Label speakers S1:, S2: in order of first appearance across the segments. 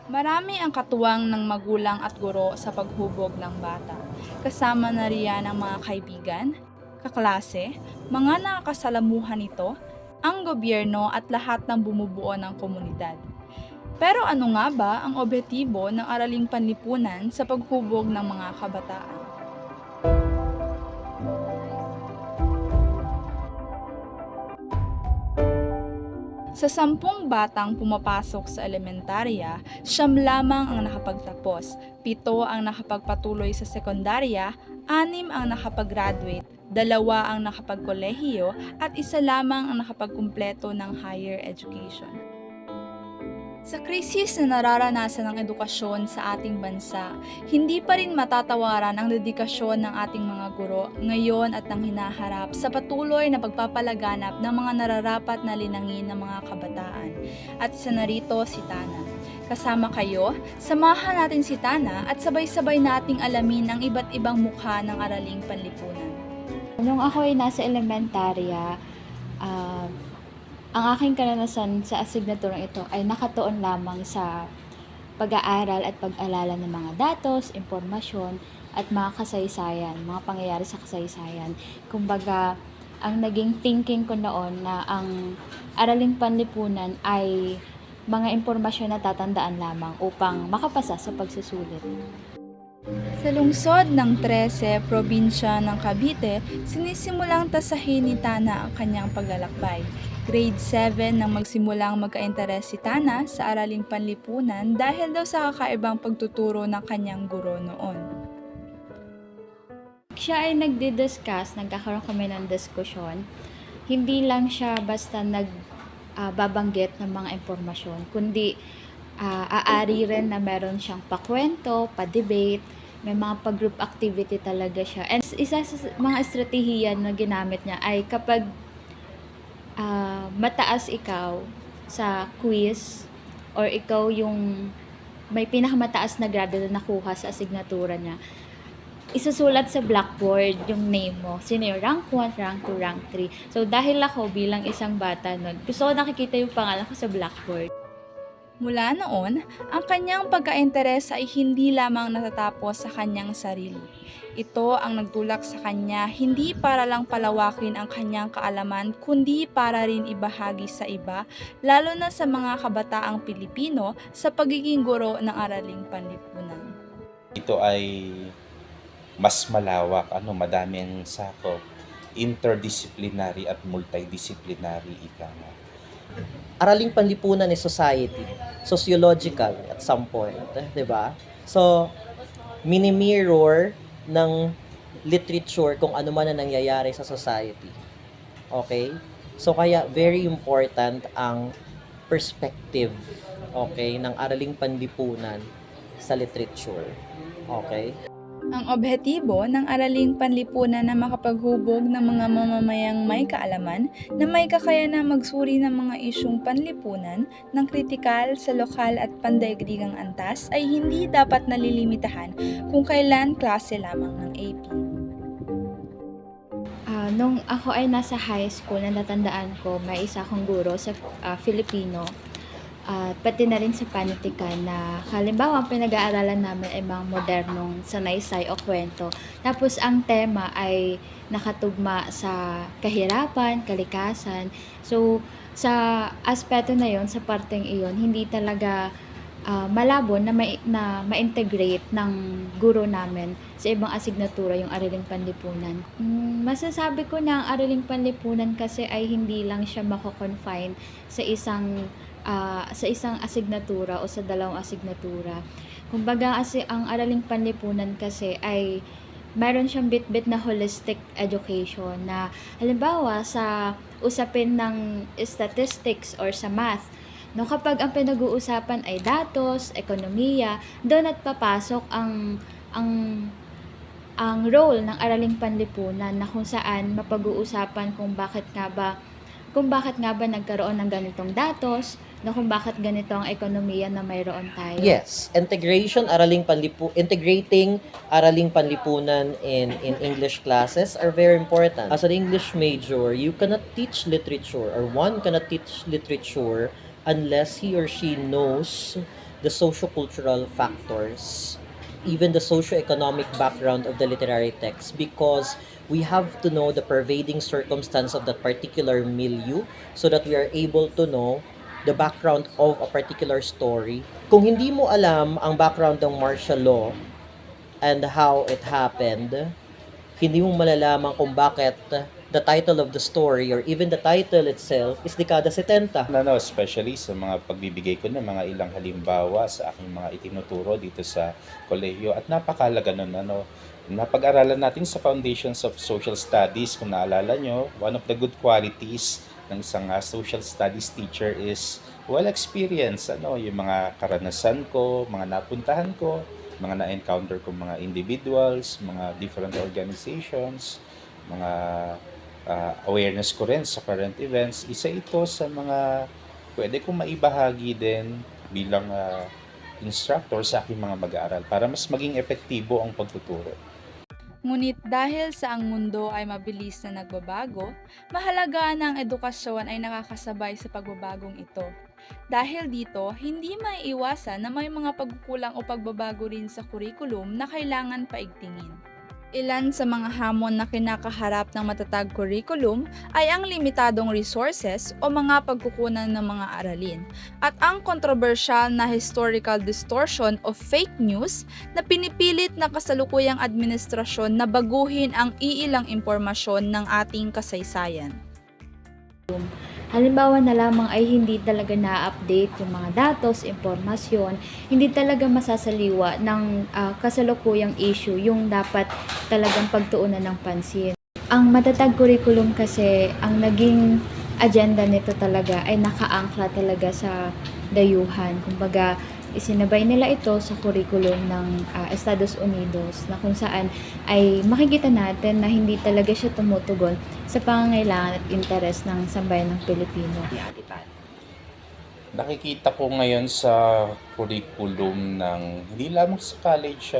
S1: Marami ang katuwang ng magulang at guro sa paghubog ng bata. Kasama na riyan ang mga kaibigan, kaklase, mga nakakasalamuhan nito, ang gobyerno at lahat ng bumubuo ng komunidad. Pero ano nga ba ang objetibo ng araling panlipunan sa paghubog ng mga kabataan? Sa 10 batang pumapasok sa elementarya, 9 ang nakapagtapos, 7 ang nakapagpatuloy sa sekundarya, 6 ang nakapag-graduate, 2 ang nakapagkolehiyo at 1 lamang ang nakapagkumpleto ng higher education. Sa krisis na nararanasan ng edukasyon sa ating bansa, hindi pa rin matatawaran ang dedikasyon ng ating mga guro ngayon at nang hinaharap sa patuloy na pagpapalaganap ng mga nararapat na linangin ng mga kabataan. At isa na rito si Tana. Kasama kayo, samahan natin si Tana at sabay-sabay nating alamin ang iba't ibang mukha ng araling panlipunan.
S2: Nung ako ay nasa elementarya, ang aking karanasan sa asignaturang ito ay nakatuon lamang sa pag-aaral at pag-alala ng mga datos, impormasyon, at mga kasaysayan, mga pangyayari sa kasaysayan. Kumbaga, ang naging thinking ko noon na ang araling panlipunan ay mga impormasyon na tatandaan lamang upang makapasa sa pagsusulit.
S1: Sa lungsod ng 13, probinsya ng Cavite, sinisimulang tasahin ni Tana ang kanyang paglalakbay. Grade 7 nang magsimulang magka-interes si Tana sa araling panlipunan dahil daw sa kakaibang pagtuturo ng kanyang guro noon.
S2: Siya ay nagkakaroon kami ng diskusyon. Hindi lang siya basta babanggit ng mga impormasyon, kundi aari rin na meron siyang pakwento, pa-debate, may mga pag-group activity talaga siya. And isa sa mga estratehiya na ginamit niya ay kapag mataas ikaw sa quiz or ikaw yung may pinakamataas na grado na nakuha sa asignatura niya, isusulat sa blackboard yung name mo. Sino yung rank 1, rank 2, rank 3. So, dahil ako bilang isang bata nun, gusto ko nakikita yung pangalan ko sa blackboard.
S1: Mula noon, ang kanyang pagka-interes ay hindi lamang natatapos sa kanyang sarili. Ito ang nagtulak sa kanya hindi para lang palawakin ang kanyang kaalaman kundi para rin ibahagi sa iba, lalo na sa mga kabataang Pilipino sa pagiging guro ng araling panlipunan.
S3: Ito ay mas malawak, madaming sakop, interdisciplinary at multidisciplinary ika nga.
S4: Araling panlipunan is society, sociological at some point, 'di ba? So, mini-mirror ng literature kung ano man ang nangyayari sa society. Okay? So, kaya very important ang perspective, okay, ng araling panlipunan sa literature. Okay?
S1: Ang objetibo ng araling panlipunan na makapaghubog ng mga mamamayang may kaalaman na may kakayanang magsuri ng mga isyung panlipunan ng kritikal sa lokal at pandaigdigang antas ay hindi dapat nalilimitahan kung kailan klase lamang ng AP.
S2: Nung ako ay nasa high school, natatandaan ko, may isa akong guro sa Filipino. At pati na rin sa panitikan na halimbawa ang pinag-aaralan namin ay mga modernong sanaysay o kwento. Tapos ang tema ay nakatugma sa kahirapan, kalikasan. So sa aspeto na yon, sa parteng iyon, hindi talaga malabo na ma-integrate ng guro namin sa ibang asignatura yung araling panlipunan. Masasabi ko na ang araling panlipunan kasi ay hindi lang siya mako-confine sa isang asignatura o sa dalawang asignatura. Kumbaga ang araling panlipunan kasi ay mayroon siyang bit-bit na holistic education na halimbawa sa usapin ng statistics or sa math, no, kapag ang pinag-uusapan ay datos, ekonomiya, doon at papasok ang role ng araling panlipunan na kung saan mapag-uusapan kung bakit nga ba nagkaroon ng ganitong datos, na kung bakit ganito ang ekonomiya na mayroon tayo.
S4: Yes, integrating araling panlipunan in English classes are very important. As an English major, you cannot teach literature, or one cannot teach literature unless he or she knows the socio-cultural factors, even the socio-economic background of the literary text, because we have to know the pervading circumstance of that particular milieu so that we are able to know the background of a particular story. Kung hindi mo alam ang background ng martial law and how it happened, hindi mo malalaman kung bakit the title of the story or even the title itself is Dekada 70.
S3: Especially sa mga pagbibigay ko ng mga ilang halimbawa sa aking mga itinuturo dito sa kolehiyo. At napakalaga nun, napag-aralan natin sa Foundations of Social Studies. Kung naalala nyo, one of the good qualities ng isang social studies teacher is well-experienced. Yung mga karanasan ko, mga napuntahan ko, mga na-encounter ko mga individuals, mga different organizations, mga awareness ko rin sa current events. Isa ito sa mga pwede kong maibahagi din bilang instructor sa aking mga mag-aaral para mas maging epektibo ang pagtuturo.
S1: Ngunit dahil sa ang mundo ay mabilis na nagbabago, mahalaga na ang edukasyon ay nakakasabay sa pagbabagong ito. Dahil dito, hindi maiiwasan na may mga pagkukulang o pagbabago rin sa kurikulum na kailangan paigtingin. Ilan sa mga hamon na kinakaharap ng matatag curriculum ay ang limitadong resources o mga pagkukunan ng mga aralin at ang kontrobersyal na historical distortion of fake news na pinipilit na kasalukuyang administrasyon na baguhin ang iilang impormasyon ng ating kasaysayan.
S2: Halimbawa na lamang ay hindi talaga na-update yung mga datos, impormasyon, hindi talaga masasaliwa ng kasalukuyang issue yung dapat talagang pagtuunan ng pansin. Ang matatag curriculum kasi, ang naging agenda nito talaga ay nakaangkla talaga sa dayuhan. Kumbaga, isinabay nila ito sa curriculum ng Estados Unidos na kung saan ay makikita natin na hindi talaga siya tumutugon sa pangangailangan at interes ng sambayan ng Pilipino.
S3: Nakikita ko ngayon sa curriculum ng hindi lamang sa college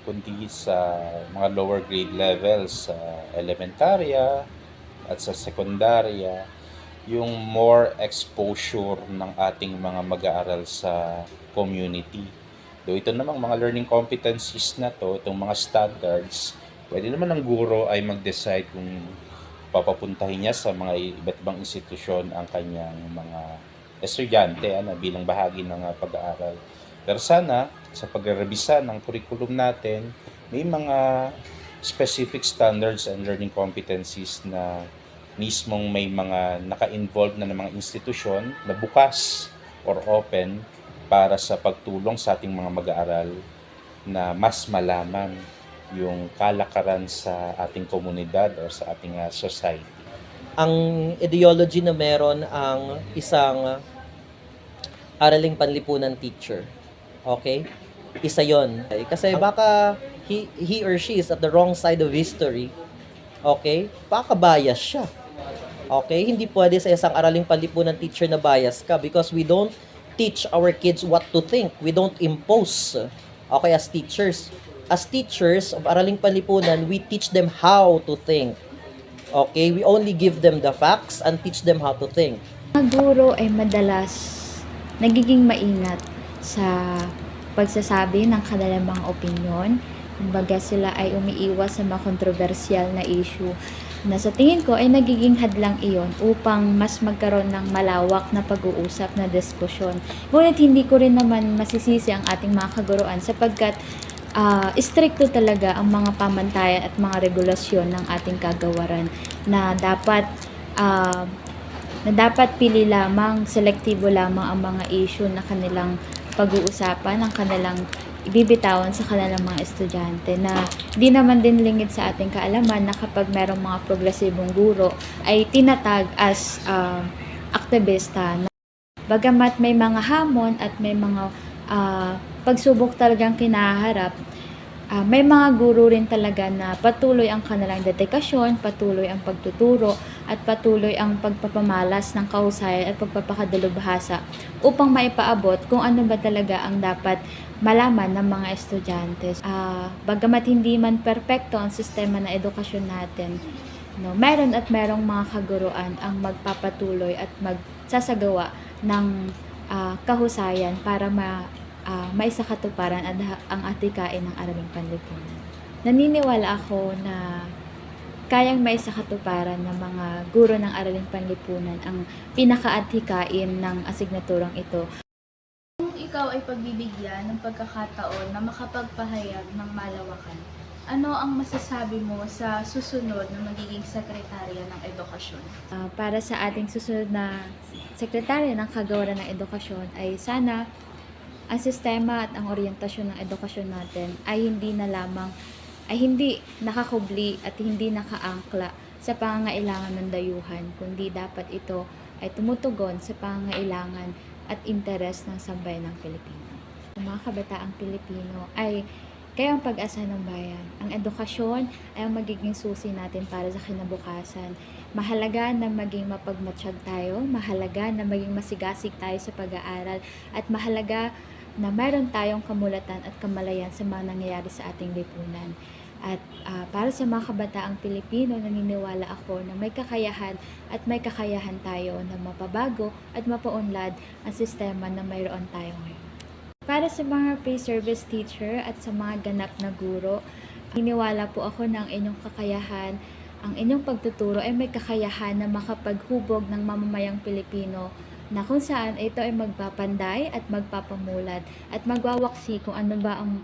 S3: kundi sa mga lower grade levels sa elementarya at sa sekundarya, yung more exposure ng ating mga mag-aaral sa community. Though ito namang mga learning competencies na itong mga standards, pwede naman ang guro ay mag-decide kung papapuntahin niya sa mga iba't ibang institusyon ang kanyang mga estudyante bilang bahagi ng pag-aaral. Pero sana, sa pagre-revisa ng curriculum natin, may mga specific standards and learning competencies na mismong may mga naka-involve na ng mga institusyon na bukas or open para sa pagtulong sa ating mga mag-aaral na mas malaman yung kalakaran sa ating komunidad o sa ating society.
S4: Ang ideology na meron ang isang araling panlipunan teacher. Okay? Isa yon. Kasi baka he or she is at the wrong side of history. Okay? Baka bias siya. Okay? Hindi pwede sa isang araling panlipunan teacher na bias ka because we don't teach our kids what to think. We don't impose. Okay, as teachers. As teachers of araling panlipunan, we teach them how to think. Okay? We only give them the facts and teach them how to think.
S2: Mga guro ay madalas nagiging maingat sa pagsasabi ng kanilang mga opinyon. Kumbaga sila ay umiiwas sa mga kontrobersyal na issue na sa tingin ko ay nagiging hadlang iyon upang mas magkaroon ng malawak na pag-uusap na diskusyon. Ngunit hindi ko rin naman masisisi ang ating mga kaguruan sapagkat stricto talaga ang mga pamantayan at mga regulasyon ng ating kagawaran na dapat pili lamang, selektibo lamang ang mga issue na kanilang pag-uusapan, ang kanilang ibibitawan sa kanilang mga estudyante na di naman din lingid sa ating kaalaman na kapag merong mga progresibong guro ay tinatag as aktivista. Bagamat may mga hamon at may mga pagsubok talagang kinaharap, May mga guro rin talaga na patuloy ang kanilang dedikasyon, patuloy ang pagtuturo, at patuloy ang pagpapamalas ng kahusayan at pagpapakadalubhasa upang maipaabot kung ano ba talaga ang dapat malaman ng mga estudyante. Bagamat hindi man perpekto ang sistema ng edukasyon natin, no, meron at merong mga kaguruan ang magpapatuloy at magsasagawa ng kahusayan para maisakatuparan ang atikain ng Araling Panlipunan. Naniniwala ako na kayang maisakatuparan ng mga guro ng Araling Panlipunan ang pinakaatikain ng asignaturang ito.
S1: Kung ikaw ay pagbibigyan ng pagkakataon na makapagpahayag ng malawakan, ano ang masasabi mo sa susunod na magiging sekretarya ng edukasyon?
S2: Para sa ating susunod na sekretarya ng Kagawaran ng Edukasyon ay sana ang sistema at ang oryentasyon ng edukasyon natin ay hindi nakakubli at hindi nakaangkla sa pangangailangan ng dayuhan, kundi dapat ito ay tumutugon sa pangangailangan at interes ng sambayan ng Pilipino. Ang mga kabataang Pilipino ay kayo ang pag-asa ng bayan. Ang edukasyon ay ang magiging susi natin para sa kinabukasan. Mahalaga na maging mapagmatsyag tayo, mahalaga na maging masigasig tayo sa pag-aaral, at mahalaga na mayroon tayong kamulatan at kamalayan sa mga nangyayari sa ating lipunan. At para sa mga kabataang Pilipino, naniniwala ako na may kakayahan tayo na mapabago at mapaunlad ang sistema na mayroon tayo ngayon. Para sa mga pre-service teacher at sa mga ganap na guro, naniniwala po ako na ang inyong kakayahan, ang inyong pagtuturo ay may kakayahan na makapaghubog ng mamamayang Pilipino na kung saan ito ay magpapanday at magpapamulat at magwawaksi kung ano ba ang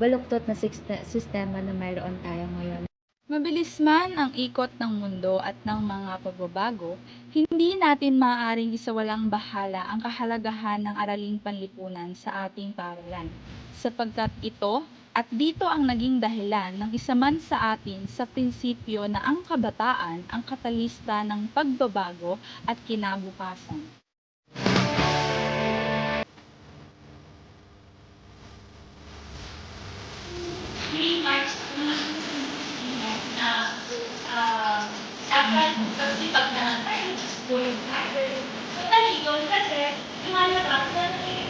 S2: baluktot na sistema na mayroon tayo ngayon.
S1: Mabilis man ang ikot ng mundo at ng mga pagbabago, hindi natin maaaring isawalang bahala ang kahalagahan ng Araling Panlipunan sa ating paaralan, sapagkat ito at dito ang naging dahilan ng isa man sa atin sa prinsipyo na ang kabataan ang katalista ng pagbabago at kinabukasan.
S5: Dapat pagsipag na tayo sa school. So, yun kasi, lumalabas na naging